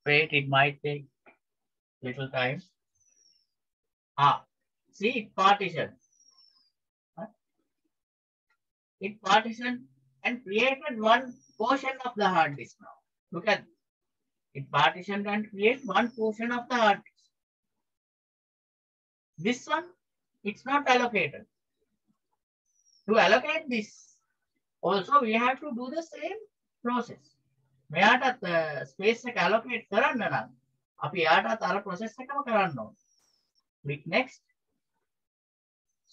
Wait, it might take little time. See, it partitioned. It partitioned and created one portion of the hard disk now. Look at it partitioned and create one portion of the hard disk. This one, it's not allocated. To allocate this, also we have to do the same process. මෙයාටත් space එක allocate කරන්න නම් අපි එයාටත් අර process එකම කරන්න ඕනේ. Click next.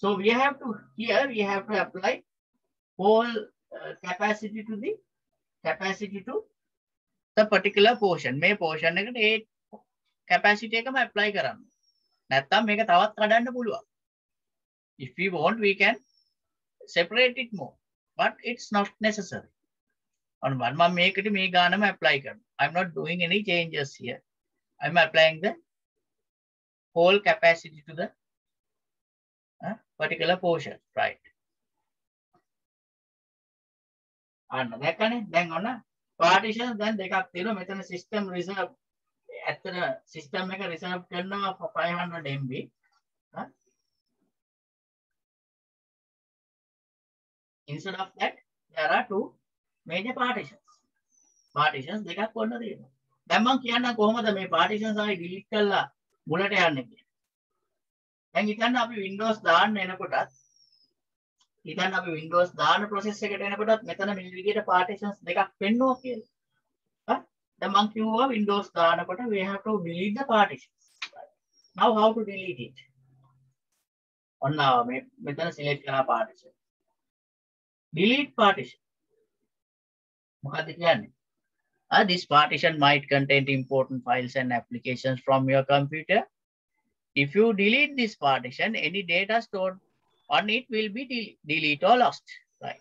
So we have to apply whole capacity to the particular portion. මේ portion එකට ඒ capacity එකම apply කරන්න. නැත්නම් මේක තවත් කඩන්න පුළුවන්. If we want, we can separate it more, but it's not necessary. On one, මම මේකට මේ ගානම apply කරනවා. I'm not doing any changes here. I'm applying the whole capacity to the particular portion, right? අන්න දැක්කනේ. දැන් ඔන්න partition දැන් දෙකක් තියෙනවා. මෙතන system reserve ඇත්තට system එක reserve කරනවා for 500 MB. Instead of that, there are two major partitions. Partitions දෙකක් ඔන්න තියෙනවා. දැන් මම කියන්නම් කොහොමද මේ partitions ආයි delete කරලා මුලට යන්නේ කියලා. දැන් හිතන්න අපි Windows දාන්න එනකොටත් හිතන්න අපි Windows දාන process එකට එනකොටත් මෙතන මේ විදිහට partitions දෙකක් පෙන්වනවා කියලා. දැන් මම කිව්වා Windows දානකොට we have to delete the partitions. Now how to delete it? ඔන්න මෙතන select කරලා partition. Delete partition. මොකක්ද කියන්නේ? This partition might contain important files and applications from your computer. If you delete this partition, any data stored on it will be deleted or lost. Right.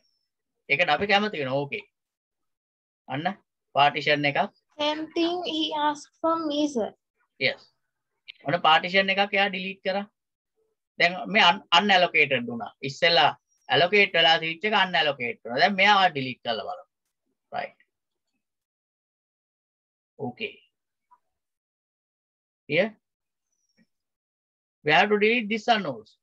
ඒකට අපි කැමති වෙනවා. Okay. අන්න partition එකක්. Same thing he asked from me, sir. Yes. ඔන්න partition එකක් එයා delete කරා. දැන් මේ unallocated වුණා. ඉස්සෙල්ලා allocate වෙලා තිබිච්ච එක unallocate වෙනවා. දැන් මෙයා delete කරලා බලමු. Right. Okay. Here we have to delete this one also.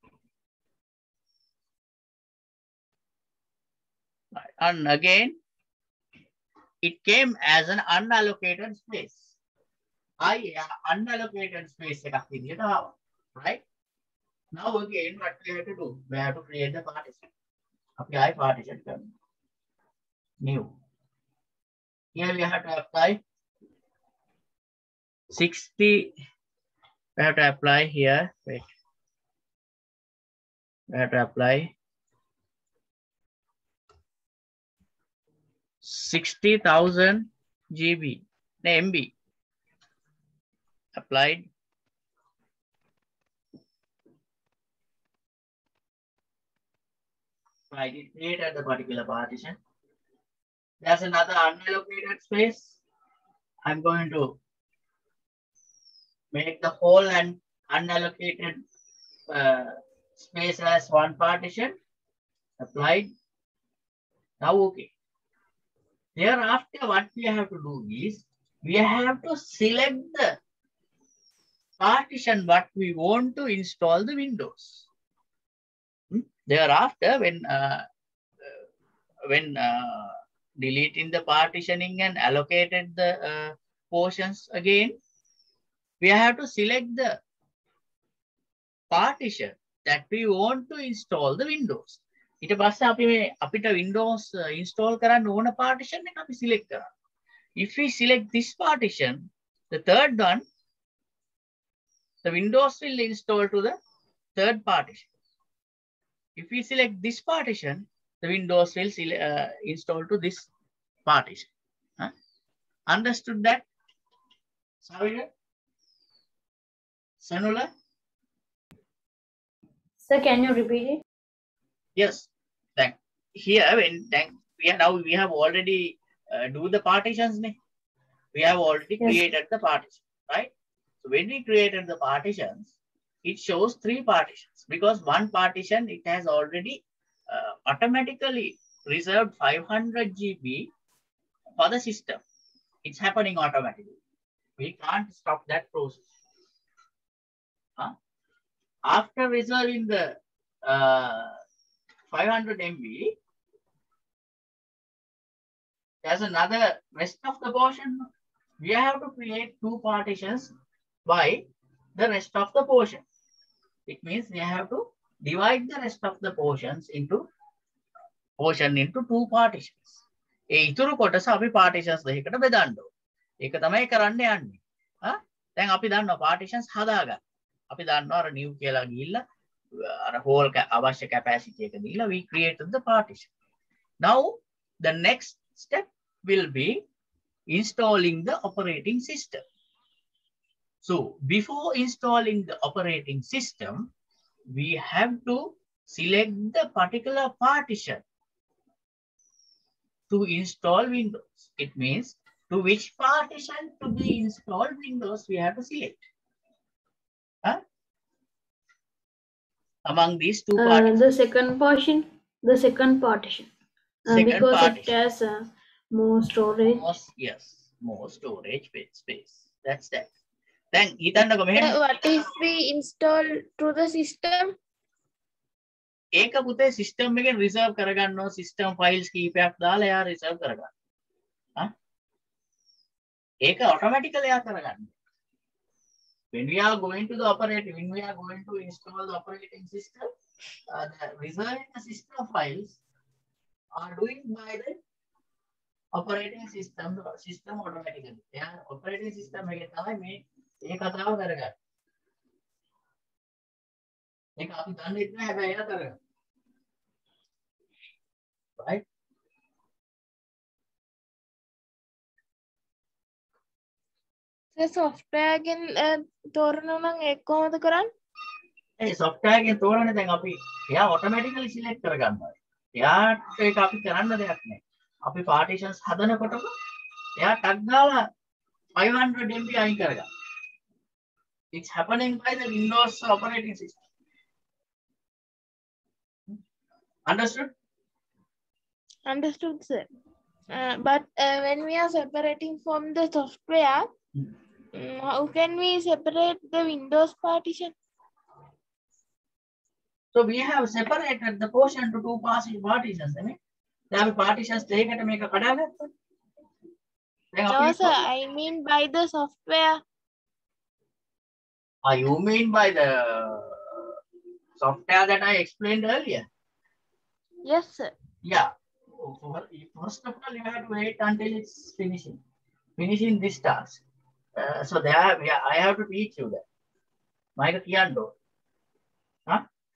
Right. And again, it came as an unallocated space. Unallocated space එකක් විදිහට ආවා. Right? Now again, what we have to do? We have to create the partition. අපි ආයි partition කරනවා. New. Here we have to apply 60. We have to apply here. Wait. We have to apply 60,000 GB. MB. Applied. Right. It created the particular partition. There's another unallocated space. I'm going to make the whole and unallocated space as one partition. Applied. Now, okay. Thereafter, what we have to do is, we have to select the partition what we want to install the Windows. Thereafter, when deleting the partitioning and allocated the portions again, we have to select the partition that we want to install the Windows. ඊට පස්සේ අපිට Windows install කරන්න ඕන partition එක අපි select කරනවා. If we select this partition, the third one, the Windows will install to the third partition. If we select this partition, the Windows will install to this partition. Understood that? Savita? Sanula? Sir, can you repeat it? Yes. Here, we have already do the partitions. We have already created the partition, right? So when we created the partitions, it shows 3 partitions because one partition, it has already automatically reserved 500 GB for the system. It's happening automatically, We can't stop that process. After reserving the 500 MB, there's another rest of the portion. We have to create two partitions by the rest of the portion. It means we have to divide the rest of the portions into two partitions. ඒ ඉතුරු කොටස අපි partitions දෙකකට බෙදන්න ඕනේ. ඒක තමයි කරන්න යන්නේ. දැන් අපි දන්නවා partitions හදාගන්න. අපි දන්නවා අර new කියලා ගිහිල්ලා අර whole අවශ්‍ය capacity එක දීලා we created the partition. Now the next step will be installing the operating system. So before installing the operating system, we have to select the particular partition to install Windows. It means to which partition to be installed Windows we have to select. Among these two partitions. The second partition. Because partition. it has more storage. More storage space. That's that. Then What if we install to the system? ඒක පුතේ system එකෙන් reserve කරගන්නවා system files කීපයක් දාලා එයා reserve කරගන්න. ඒක automatically එයා කරගන්න. When we are going to install the operating system, the reserving the system files are doing by the operating system automatically. Yeah, operating system එකේ තමයි මේ ඒ කතාව කරගන්නේ. ඒක අපි දන්නේ නැහැ හැබැයි එයා කරගන්න. Right? The software again තෝරනවා නම් ඒක කොහොමද කරන්නේ? ඒ software එකෙන් තෝරන්නේ දැන් අපි එයා automatically select කරගන්නවා. එයාට ඒක අපි කරන්න දෙයක් නැහැ. අපි partitions හදනකොටම එයා ටග් දාලා 500 MB අයින් කරගන්නවා. It's happening by the Windows operating system. Understood? Understood, sir. But when we are separating from the software, how can we separate the Windows partition? So we have separated the portion to two partitions. I mean, there are partitions දෙකකට මේක කඩාගත්තා. No, sir. I mean by the software. You mean by the software that I explained earlier? Yes, sir. Yeah. First of all, you have to wait until it's finishing this task. So there, I have to teach you that. මයික කියන්න ඕන.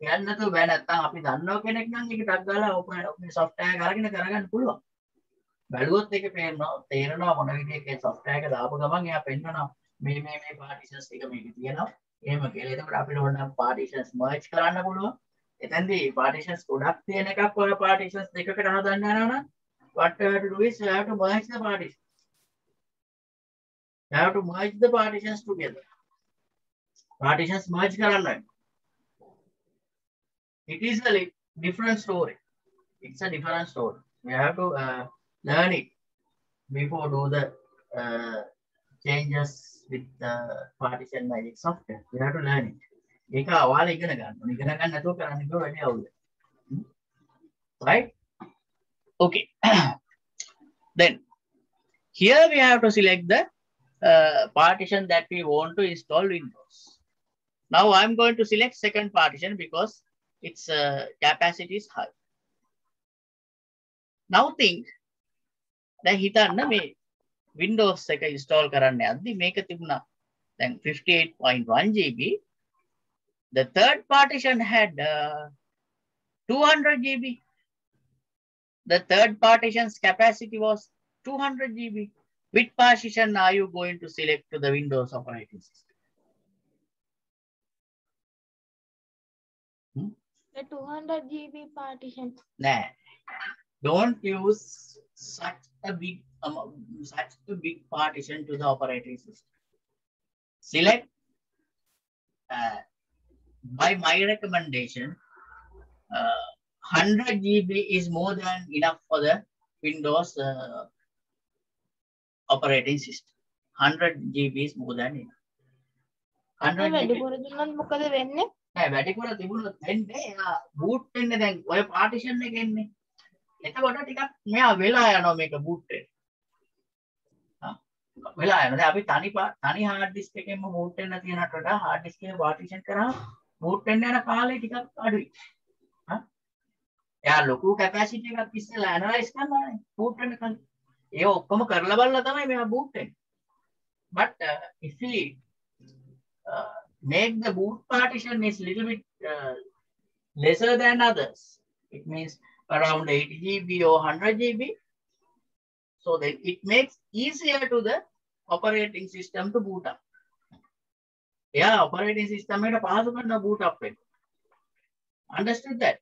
කියන්න නැතුව බෑ නැත්තම් අපි දන්නව කෙනෙක් නම් ඒක ටක් ගාලා ඔපේ software එක අරගෙන කරගන්න පුළුවන්. බැලුවොත් ඒක තේරෙනවා මොන විදිහේ software එක දාපු ගමන් එයා පෙන්නනවා මේ partitions ටික මේකේ තියෙනවා. එහෙම කියලා. එතකොට අපිට ඕන නම් partitions merge කරන්න පුළුවන්. එතෙන්දී partitions ගොඩක් තියෙන එකක් ඔය partitions දෙකකට හදන්න යනවා නම් what you have to do is you have to merge the partitions. You have to merge the partitions together. Partitions merge කරන්න. It is a different story. It's a different story. We have to learn it before do the changes with the partition magic software. We have to learn it. ඒක අවාල ඉගෙන ගන්න. ඉගෙන ගන්න නැතුව කරන්න කිව්ව වැඩි අවුල. Right? Okay. Then here we have to select the partition that we want to install Windows. Now I'm going to select second partition because its capacity is high. Now think දැන් හිතන්න මේ Windows එක install කරන්න යද්දි මේක තිබුණා දැන් 58.1 GB. The third partition had 200 GB. The third partition's capacity was 200 GB. Which partition are you going to select to the Windows operating system? The 200 GB partition. Nah, don't use such a big partition to the operating system. Select by my recommendation, 100 GB is more than enough for the Windows operating system. 100 GB is more than enough. 100 GB. වැඩිපුර දුන්නොත් මොකද වෙන්නේ? නෑ වැඩිපුර තිබුණොත් වෙන්නේ එයා boot වෙන්නේ දැන් ඔය partition එකේ එන්නේ. එතකොට ටිකක් මෙයා වෙලා යනවා මේක boot වෙන්න. වෙලා යනවා. දැන් අපි තනි hard disk එකෙන්ම boot වෙන්න තියනට වඩා hard disk එක partition කරාම boot වෙන්න යන කාලය ටිකක් අඩුයි. එයා ලොකු capacity එකක් ඉස්සෙල්ලා analyze කරනවානේ boot වෙන්න කලින්. ඒ ඔක්කොම කරලා බලලා තමයි මෙයා boot වෙන්නේ. But if we make the boot partition is little bit lesser than others, it means around 80 GB or 100 GB, so then it makes easier to the operating system to boot up. Yeah, operating system එකට පහසු කරන boot up එක. Understood that?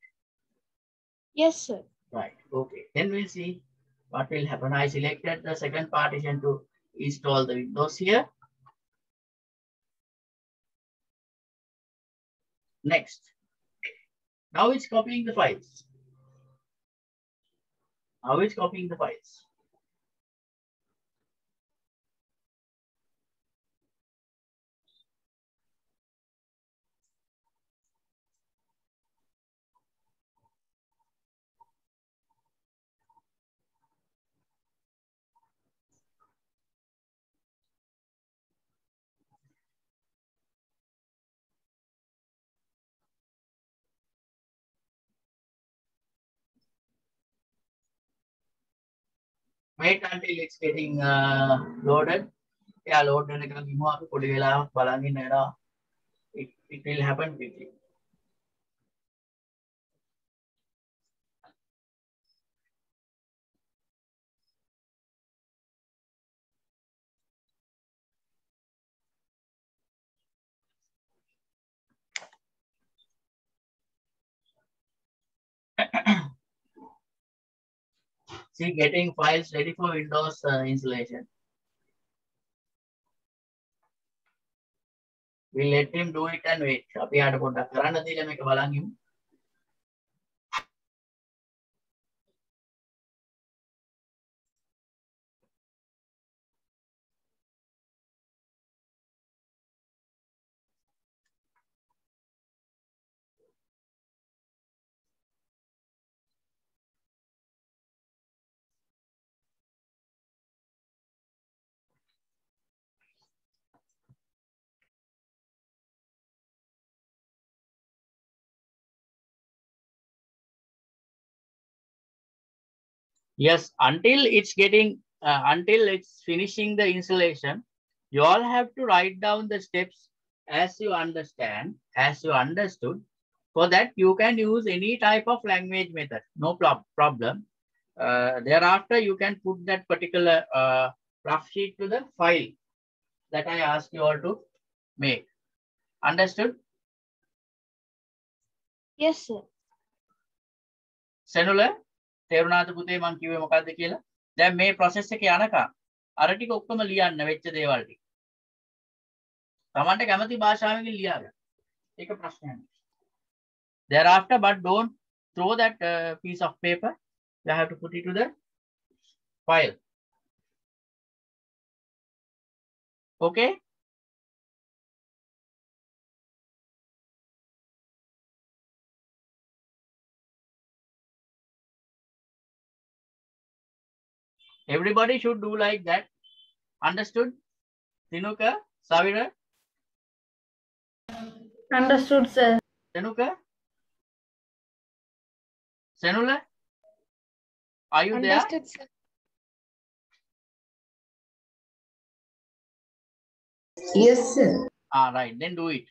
Yes sir. Right. Okay. Then we'll see what will happen. I selected the second partition to install the Windows here. Next. Now it's copying the files. Now it's copying the files. Wait until it's getting loaded. Yeah, load වෙන එක ගිමු අපි පොඩි වෙලාවක් බලන් ඉන්න වෙනවා. It will happen quickly. See, getting files ready for Windows installation. We'll let him do it and wait. අපි යාට පොඩ්ඩක් කරන්න දීලා මේක බලන් ඉමු. Yes, until it's finishing the installation, you all have to write down the steps as you understood. For that, you can use any type of language method, no problem. Thereafter, you can put that particular rough sheet to the file that I asked you all to make. Understood? Yes sir. Senula? තේරුණාද පුතේ මම කිව්වේ මොකද්ද කියලා? දැන් මේ process එක යනකම් අර ටික ඔක්කොම ලියන්න වෙච්ච දේවල් ටික. තමන්ට කැමති භාෂාවකින් ලියා ගන්න. ඒක ප්‍රශ්නයක් නෙවෙයි. Thereafter, but don't throw that piece of paper. You have to put it to the file. Okay? Everybody should do like that. Understood? Tinuka, Savira? Understood sir. Tenuka? Senula? Are you there? Understood sir. Yes sir. Right, then do it.